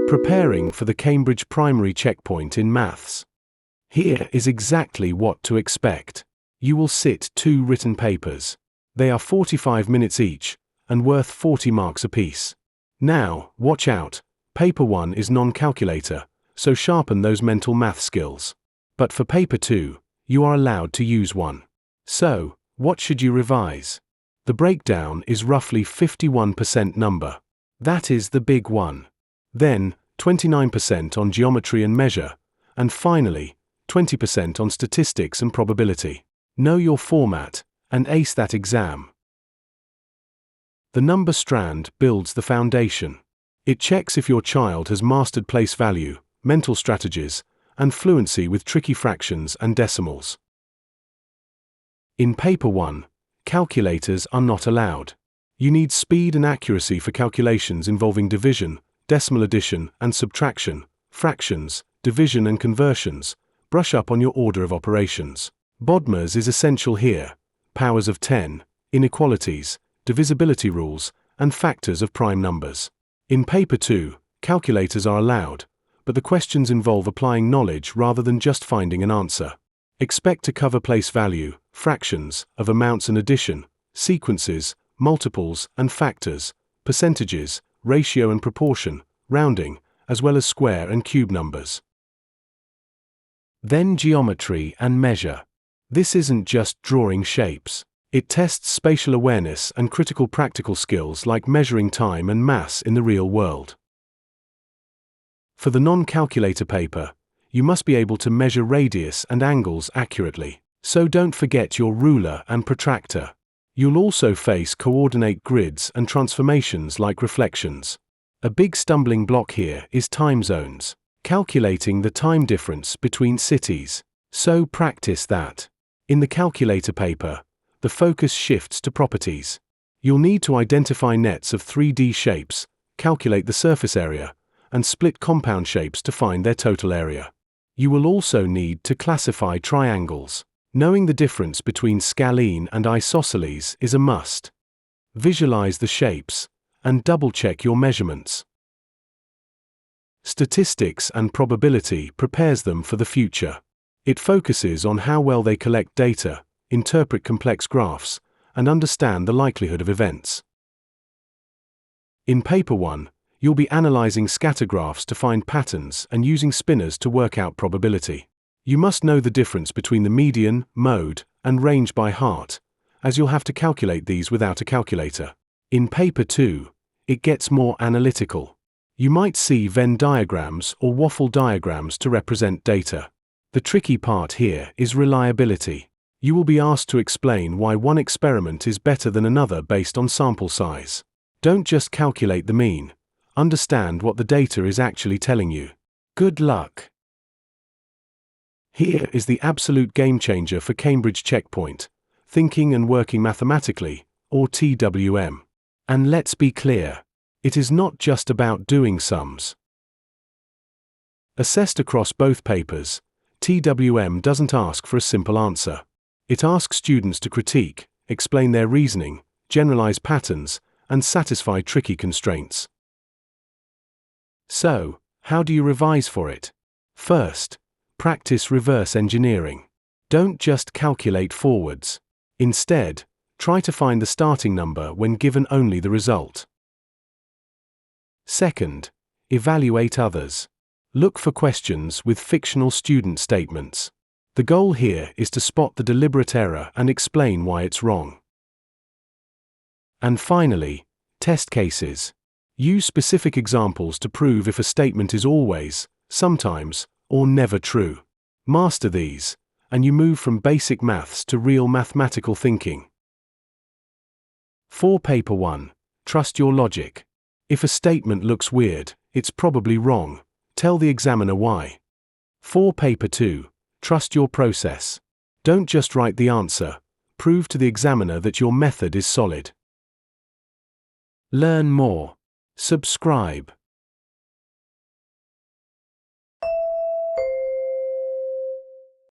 Preparing for the Cambridge primary checkpoint in maths. Here is exactly what to expect. You will sit 2 written papers. They are 45 minutes each, and worth 40 marks apiece. Now, watch out. Paper 1 is non-calculator, so sharpen those mental math skills. But for paper 2, you are allowed to use one. So, what should you revise? The breakdown is roughly 51% number. That is the big one. Then, 29% on geometry and measure, and finally, 20% on statistics and probability. Know your format, and ace that exam. The number strand builds the foundation. It checks if your child has mastered place value, mental strategies, and fluency with tricky fractions and decimals. In paper 1, calculators are not allowed. You need speed and accuracy for calculations involving division, decimal addition and subtraction, fractions, division and conversions. Brush up on your order of operations. BODMAS is essential here. Powers of 10, inequalities, divisibility rules, and factors of prime numbers. In paper 2, calculators are allowed, but the questions involve applying knowledge rather than just finding an answer. Expect to cover place value, fractions, of amounts and addition, sequences, multiples and factors, percentages, ratio and proportion, rounding, as well as square and cube numbers. Then geometry and measure. This isn't just drawing shapes. It tests spatial awareness and critical practical skills like measuring time and mass in the real world. For the non-calculator paper, you must be able to measure radius and angles accurately, so don't forget your ruler and protractor. You'll also face coordinate grids and transformations like reflections. A big stumbling block here is time zones, calculating the time difference between cities. So practice that. In the calculator paper, the focus shifts to properties. You'll need to identify nets of 3D shapes, calculate the surface area, and split compound shapes to find their total area. You will also need to classify triangles. Knowing the difference between scalene and isosceles is a must. Visualize the shapes, and double-check your measurements. Statistics and probability prepares them for the future. It focuses on how well they collect data, interpret complex graphs, and understand the likelihood of events. In paper 1, you'll be analyzing scatter graphs to find patterns and using spinners to work out probability. You must know the difference between the median, mode, and range by heart, as you'll have to calculate these without a calculator. In paper 2, it gets more analytical. You might see Venn diagrams or waffle diagrams to represent data. The tricky part here is reliability. You will be asked to explain why one experiment is better than another based on sample size. Don't just calculate the mean. Understand what the data is actually telling you. Good luck. Here is the absolute game changer for Cambridge Checkpoint, Thinking and Working Mathematically, or TWM. And let's be clear, it is not just about doing sums. Assessed across both papers, TWM doesn't ask for a simple answer. It asks students to critique, explain their reasoning, generalize patterns, and satisfy tricky constraints. So, how do you revise for it? First, practice reverse engineering. Don't just calculate forwards. Instead, try to find the starting number when given only the result. Second, evaluate others. Look for questions with fictional student statements. The goal here is to spot the deliberate error and explain why it's wrong. And finally, test cases. Use specific examples to prove if a statement is always, sometimes, or never true. Master these, and you move from basic maths to real mathematical thinking. For paper 1, trust your logic. If a statement looks weird, it's probably wrong. Tell the examiner why. For paper 2, trust your process. Don't just write the answer. Prove to the examiner that your method is solid. Learn more. Subscribe.